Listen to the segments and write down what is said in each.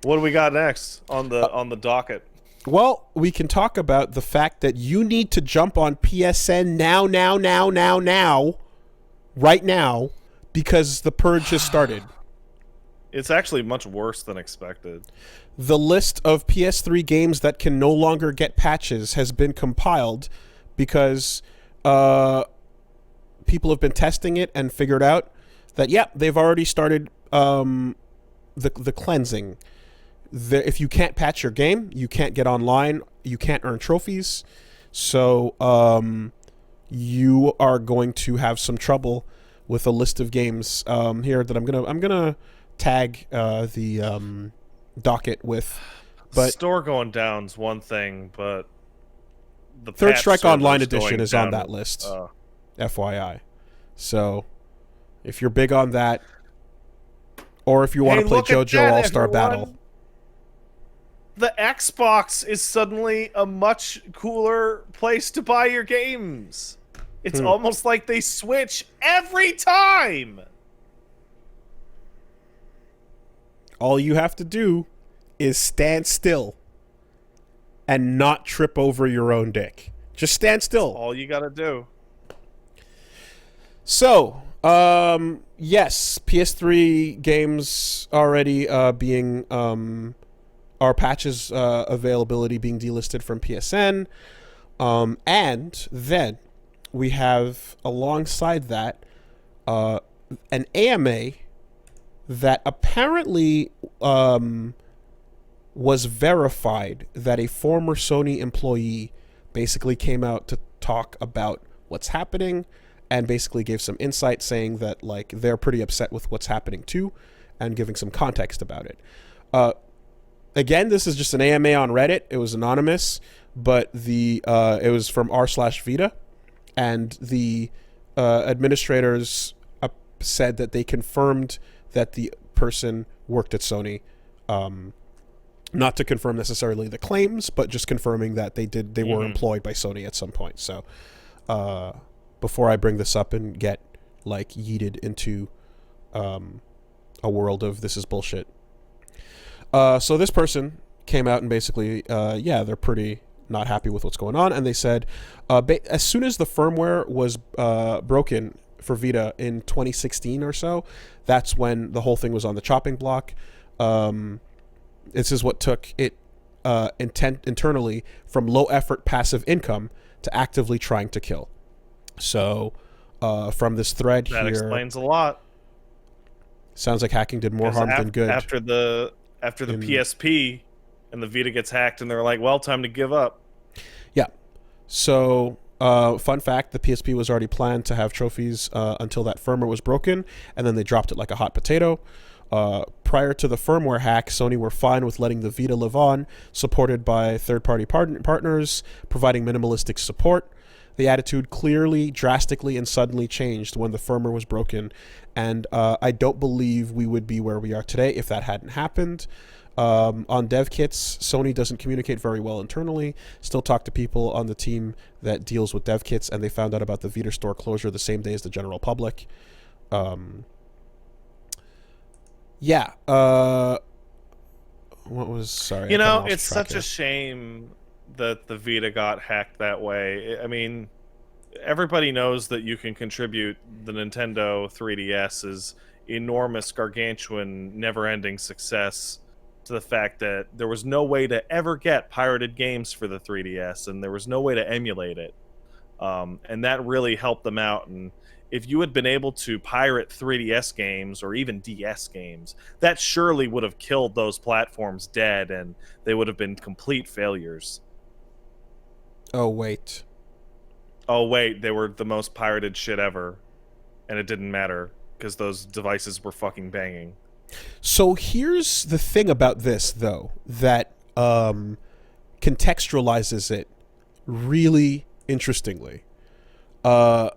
What do we got next on the docket? Well, we can talk about the fact that you need to jump on PSN now, right now, because the purge has started. It's actually much worse than expected. The list of PS3 games that can no longer get patches has been compiled because people have been testing it and figured out that, they've already started the cleansing. If you can't patch your game, you can't get online, you can't earn trophies. So you are going to have some trouble with a list of games here that I'm gonna tag the docket with. But store going down's one thing, but the Third patch Strike Online servers Edition going is on down, that list, FYI. So if you're big on that, or if you want to play look at JoJo that, All-Star everyone. Battle. The Xbox is suddenly a much cooler place to buy your games. It's almost like they switch every time. All you have to do is stand still and not trip over your own dick. Just stand still. All you gotta do. So, yes, PS3 games already being our patches availability being delisted from PSN, and then we have alongside that an AMA that apparently was verified that a former Sony employee basically came out to talk about what's happening and basically gave some insight saying that like they're pretty upset with what's happening too and giving some context about it. Again, this is just an AMA on Reddit. It was anonymous, but it was from r/Vita, and the administrators said that they confirmed that the person worked at Sony. Not to confirm necessarily the claims, but just confirming that they were employed by Sony at some point. So before I bring this up and get like yeeted into a world of this is bullshit. So this person came out and basically, they're pretty not happy with what's going on. And they said, as soon as the firmware was broken for Vita in 2016 or so, that's when the whole thing was on the chopping block. This is what took it internally from low effort passive income to actively trying to kill. So from this thread That here, explains a lot. Sounds like hacking did more harm than good. After the PSP and the Vita gets hacked, and they're like, well, time to give up. Yeah. So, fun fact, the PSP was already planned to have trophies until that firmware was broken, and then they dropped it like a hot potato. Prior to the firmware hack, Sony were fine with letting the Vita live on, supported by third-party partners, providing minimalistic support. The attitude clearly, drastically, and suddenly changed when the firmware was broken, and I don't believe we would be where we are today if that hadn't happened. On dev kits, Sony doesn't communicate very well internally. Still talk to people on the team that deals with dev kits, and they found out about the Vita store closure the same day as the general public. Sorry. It's such a shame that the Vita got hacked that way. I mean, everybody knows that you can contribute the Nintendo 3DS's enormous, gargantuan, never-ending success to the fact that there was no way to ever get pirated games for the 3DS, and there was no way to emulate it. And that really helped them out. And if you had been able to pirate 3DS games or even DS games, that surely would have killed those platforms dead, and they would have been complete failures. Oh, wait, they were the most pirated shit ever, and it didn't matter because those devices were fucking banging. So here's the thing about this, though, that contextualizes it really interestingly. So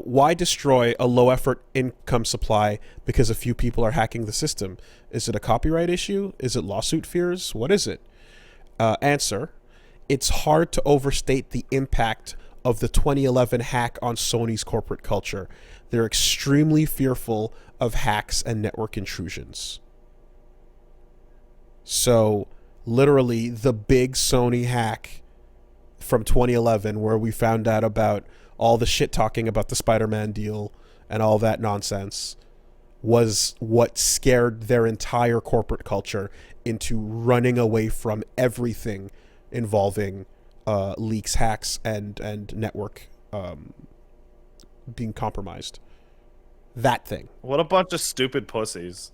why destroy a low-effort income supply because a few people are hacking the system? Is it a copyright issue? Is it lawsuit fears? What is it? Answer: it's hard to overstate the impact of the 2011 hack on Sony's corporate culture. They're extremely fearful of hacks and network intrusions. So, literally, the big Sony hack from 2011, where we found out about all the shit talking about the Spider-Man deal and all that nonsense, was what scared their entire corporate culture into running away from everything involving leaks, hacks, and network being compromised. That thing. What a bunch of stupid pussies.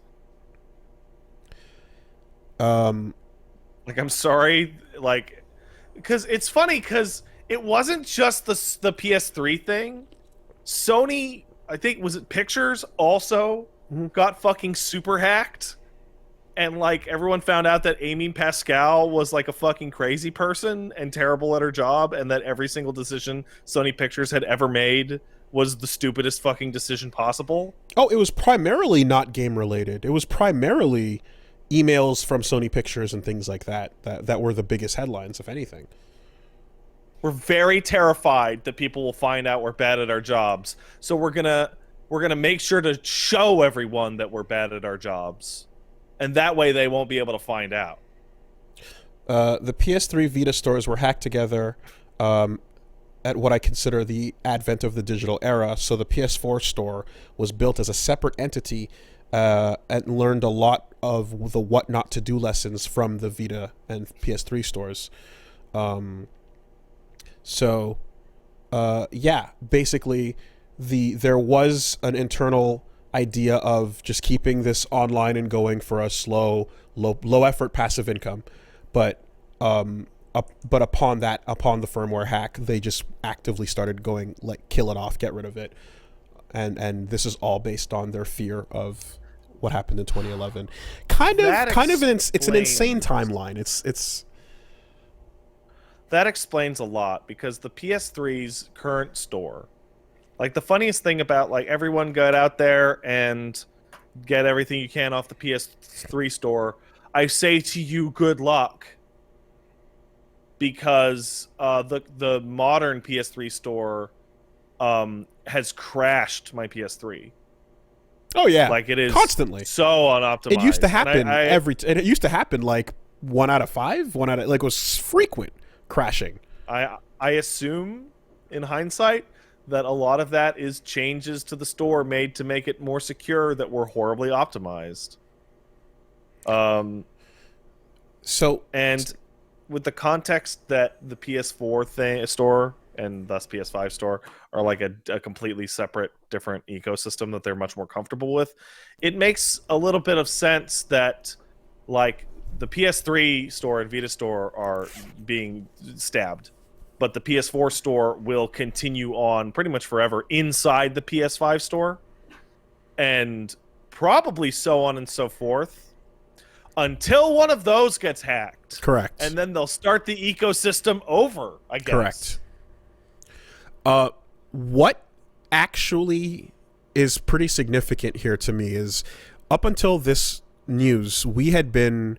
Like, I'm sorry, like, because it's funny because it wasn't just the PS3 thing. Sony, I think, was it Pictures also got fucking super hacked, and like everyone found out that Amy Pascal was like a fucking crazy person and terrible at her job, and that every single decision Sony Pictures had ever made was the stupidest fucking decision possible. Oh, it was primarily not game related. It was primarily emails from Sony Pictures and things like that were the biggest headlines, if anything. We're very terrified that people will find out we're bad at our jobs, so we're gonna make sure to show everyone that we're bad at our jobs, and that way they won't be able to find out. The PS3 Vita stores were hacked together at what I consider the advent of the digital era. So the PS4 store was built as a separate entity and learned a lot of the what not to do lessons from the Vita and PS3 stores. Yeah, basically there was an internal idea of just keeping this online and going for a low effort passive income, but upon the firmware hack, they just actively started going like kill it off, get rid of it, and this is all based on their fear of what happened in 2011. It's an insane timeline. It's that explains a lot, because the PS3's current store, like, the funniest thing about, like, everyone got out there and get everything you can off the PS3 store. I say to you, good luck, because the modern PS3 store has crashed my PS3. Oh yeah, like, it is constantly so unoptimized. It used to happen it used to happen like 1 out of 5, like it was frequent crashing. I assume, in hindsight, that a lot of that is changes to the store made to make it more secure that were horribly optimized. And with the context that the PS4 store and thus PS5 store are like a completely separate, different ecosystem that they're much more comfortable with, it makes a little bit of sense that, like, the PS3 store and Vita store are being stabbed, but the PS4 store will continue on pretty much forever inside the PS5 store, and probably so on and so forth, until one of those gets hacked. Correct. And then they'll start the ecosystem over, I guess. Correct. What actually is pretty significant here to me is, up until this news, we had been,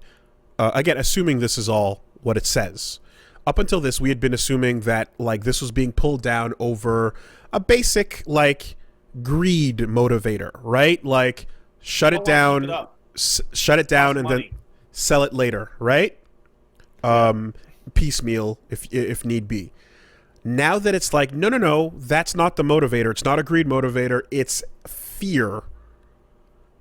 again, assuming this is all what it says. Up until this, we had been assuming that, like, this was being pulled down over a basic, like, greed motivator, right? Like, shut it down and then sell it later, right? Piecemeal if need be. Now that it's like, no, that's not the motivator. It's not a greed motivator. It's fear.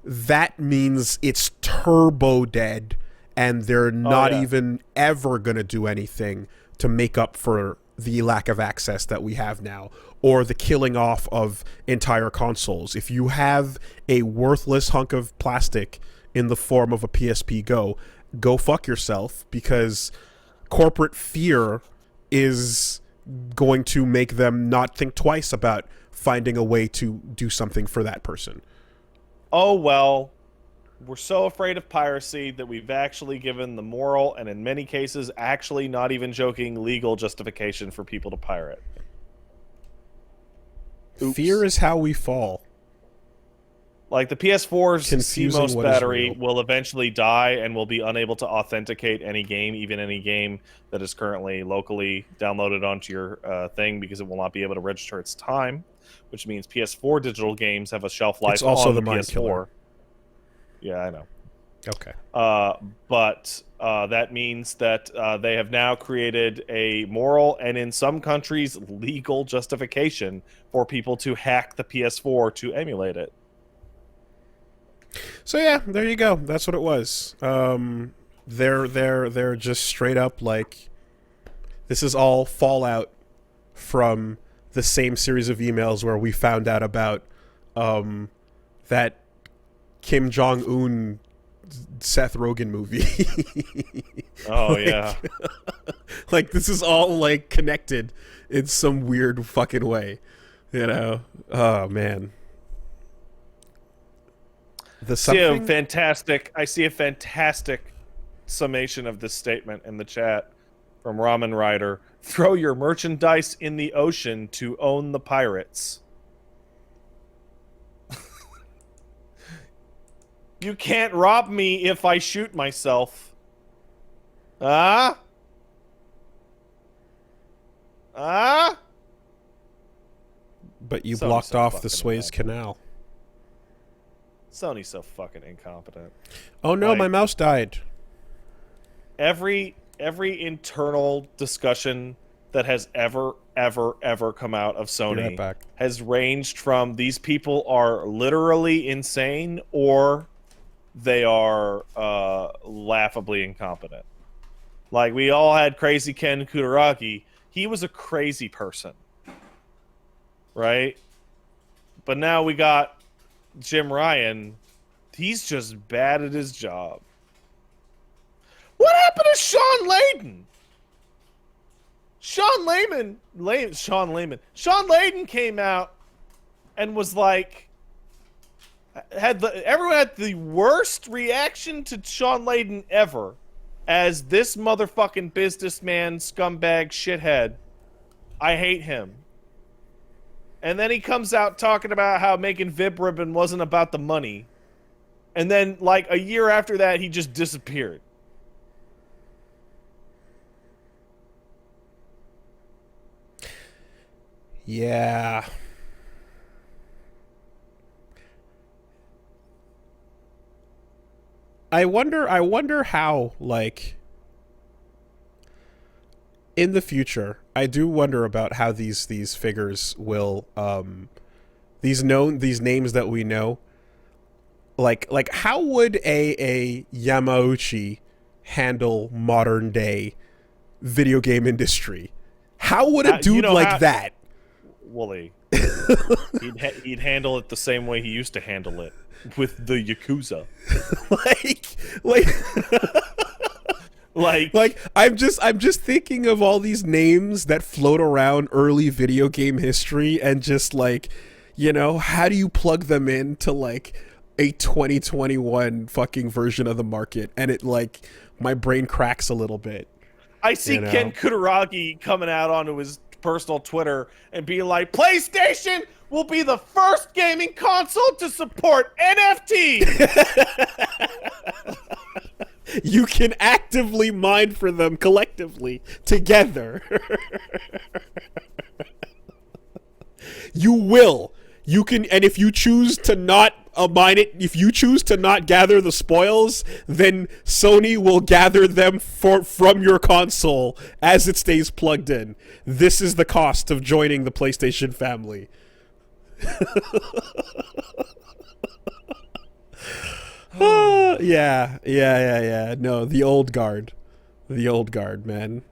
That means it's turbo dead, and they're not even ever going to do anything to make up for the lack of access that we have now, or the killing off of entire consoles. If you have a worthless hunk of plastic in the form of a PSP go fuck yourself, because corporate fear is going to make them not think twice about finding a way to do something for that person. Oh, well, we're so afraid of piracy that we've actually given the moral, and in many cases, actually not even joking, legal justification for people to pirate. Oops. Fear is how we fall. Like, the PS4's Confusing CMOS battery will eventually die, and will be unable to authenticate any game, even any game that is currently locally downloaded onto your thing, because it will not be able to register its time, which means PS4 digital games have a shelf life it's also on the PS4. mind killer. Yeah, I know. Okay. But that means that they have now created a moral and, in some countries, legal justification for people to hack the PS4 to emulate it. So yeah, there you go. That's what it was. They're just straight up like, this is all fallout from the same series of emails where we found out about that Kim Jong Un Seth Rogen movie. Oh, like, yeah. like this is all like connected in some weird fucking way, you know? Oh man. The I see something. I see a fantastic summation of this statement in the chat from Ramen Rider. Throw your merchandise in the ocean to own the pirates. You can't rob me if I shoot myself. Ah? Ah? But you Sony's blocked so off the fucking Suez incompetent. Canal. Sony's so fucking incompetent. Oh no, Like, my mouse died. every internal discussion that has ever come out of Be right Sony back. has ranged from these people are literally insane or they are laughably incompetent. Like, we all had crazy Ken Kutaragi. He was a crazy person, right? But now we got Jim Ryan. He's just bad at his job. What happened to Sean Layden? Sean Layden came out and was like, everyone had the worst reaction to Sean Layden ever, as this motherfucking businessman, scumbag, shithead. I hate him. And then he comes out talking about how making Vib Ribbon wasn't about the money. And then, like, a year after that, he just disappeared. Yeah. I wonder how, like, in the future, I do wonder about how these figures will these names that we know, like how would a Yamauchi handle modern day video game industry? How would a dude like that? Wooly. He'd handle it the same way he used to handle it, with the Yakuza. like I'm just thinking of all these names that float around early video game history, and just like, you know, how do you plug them into like a 2021 fucking version of the market? And it, like, my brain cracks a little bit. I see, you know, Ken Kutaragi coming out onto his personal Twitter and being like, PlayStation will be the first gaming console to support NFT. You can actively mine for them collectively together. You will. You can, and if you choose to not mine it, if you choose to not gather the spoils, then Sony will gather them from your console as it stays plugged in. This is the cost of joining the PlayStation family. Yeah. No, the old guard, man.